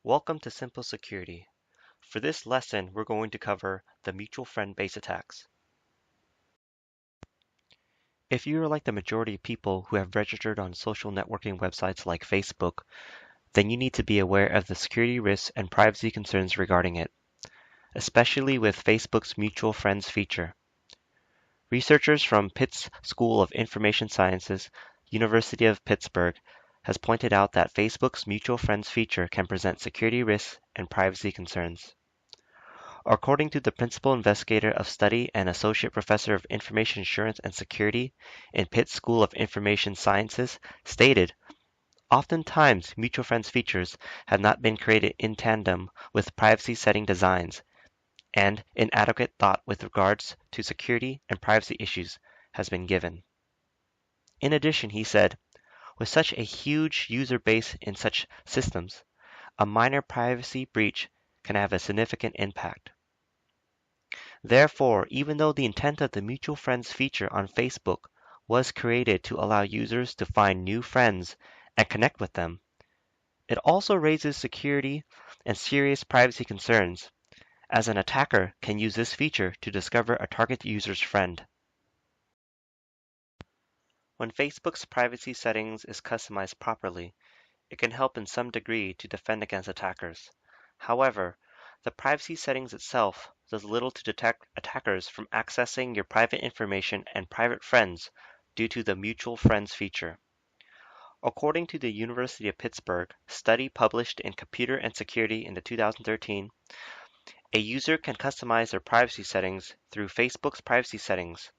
Welcome to Simple Security. For this lesson, we're going to cover the mutual friend base attacks. If you are like the majority of people who have registered on social networking websites like Facebook, then you need to be aware of the security risks and privacy concerns regarding it, especially with Facebook's mutual friends feature. Researchers from Pitt's School of Information Sciences, University of Pittsburgh, has pointed out that Facebook's mutual friends feature can present security risks and privacy concerns. According to the principal investigator of study and associate professor of information assurance and security in Pitt's School of Information Sciences, stated, oftentimes mutual friends features have not been created in tandem with privacy setting designs, and inadequate thought with regards to security and privacy issues has been given. In addition, he said, with such a huge user base in such systems, a minor privacy breach can have a significant impact. Therefore, even though the intent of the mutual friends feature on Facebook was created to allow users to find new friends and connect with them, it also raises security and serious privacy concerns, as an attacker can use this feature to discover a target user's friend. When Facebook's privacy settings is customized properly, it can help in some degree to defend against attackers. However, the privacy settings itself does little to detect attackers from accessing your private information and private friends due to the mutual friends feature. According to the University of Pittsburgh study published in Computer and Security in 2013, a user can customize their privacy settings through Facebook's privacy settings.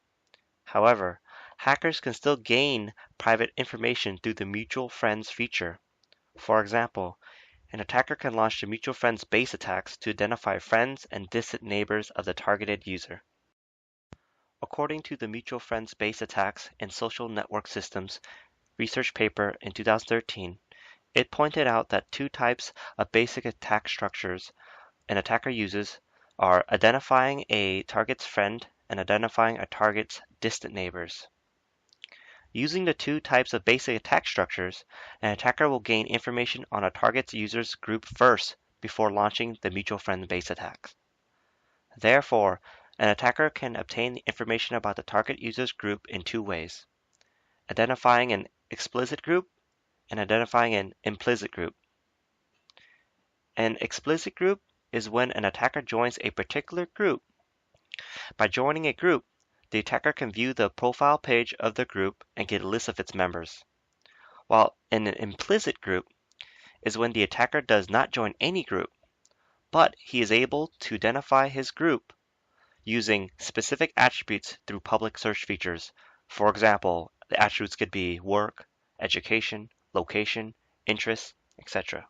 However, hackers can still gain private information through the mutual friends feature. For example, an attacker can launch the mutual friends base attacks to identify friends and distant neighbors of the targeted user. According to the Mutual Friends Base Attacks in Social Network Systems research paper in 2013, it pointed out that two types of basic attack structures an attacker uses are identifying a target's friend and identifying a target's distant neighbors. Using the two types of basic attack structures, an attacker will gain information on a target's user's group first before launching the mutual friend base attacks. Therefore, an attacker can obtain the information about the target user's group in two ways, identifying an explicit group and identifying an implicit group. An explicit group is when an attacker joins a particular group. By joining a group, the attacker can view the profile page of the group and get a list of its members. While an implicit group is when the attacker does not join any group, but he is able to identify his group using specific attributes through public search features. For example, the attributes could be work, education, location, interests, etc.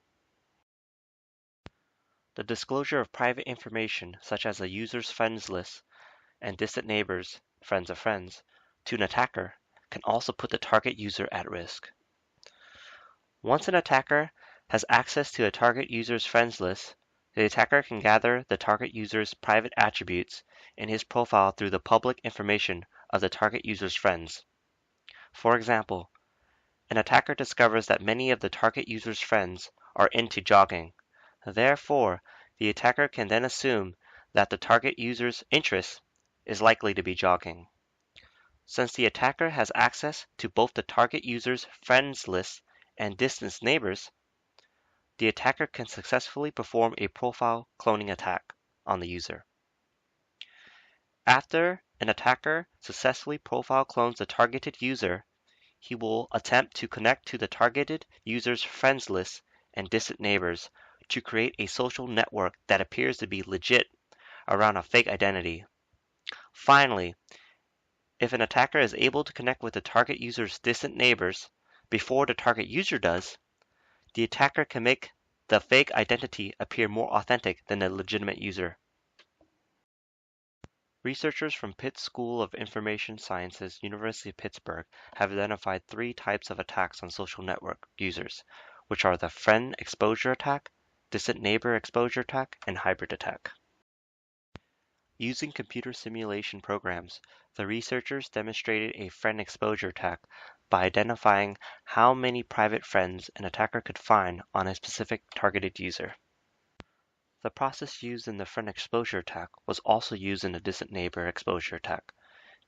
The disclosure of private information, such as a user's friends list and distant neighbors, friends of friends, to an attacker can also put the target user at risk. Once an attacker has access to a target user's friends list, the attacker can gather the target user's private attributes in his profile through the public information of the target user's friends. For example, an attacker discovers that many of the target user's friends are into jogging. Therefore, the attacker can then assume that the target user's interest is likely to be jogging. Since the attacker has access to both the target user's friends list and distant neighbors, the attacker can successfully perform a profile cloning attack on the user. After an attacker successfully profile clones the targeted user, he will attempt to connect to the targeted user's friends list and distant neighbors to create a social network that appears to be legit around a fake identity. Finally, if an attacker is able to connect with the target user's distant neighbors before the target user does, the attacker can make the fake identity appear more authentic than the legitimate user. Researchers from Pitt School of Information Sciences, University of Pittsburgh, have identified three types of attacks on social network users, which are the friend exposure attack, distant neighbor exposure attack, and hybrid attack. Using computer simulation programs, the researchers demonstrated a friend exposure attack by identifying how many private friends an attacker could find on a specific targeted user. The process used in the friend exposure attack was also used in the distant neighbor exposure attack.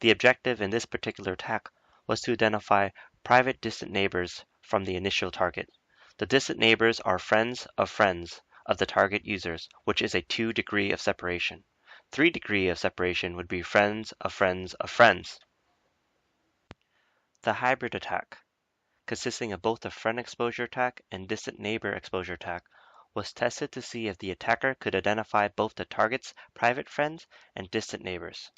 The objective in this particular attack was to identify private distant neighbors from the initial target. The distant neighbors are friends of the target users, which is a 2 degree of separation. 3 degree of separation would be friends of friends of friends. The hybrid attack, consisting of both a friend exposure attack and distant neighbor exposure attack, was tested to see if the attacker could identify both the target's private friends and distant neighbors.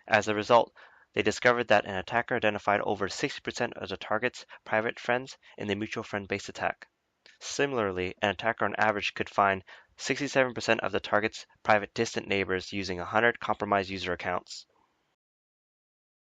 As a result, they discovered that an attacker identified over 60% of the target's private friends in the mutual friend-based attack. Similarly, an attacker on average could find 67% of the target's private distant neighbors using 100 compromised user accounts.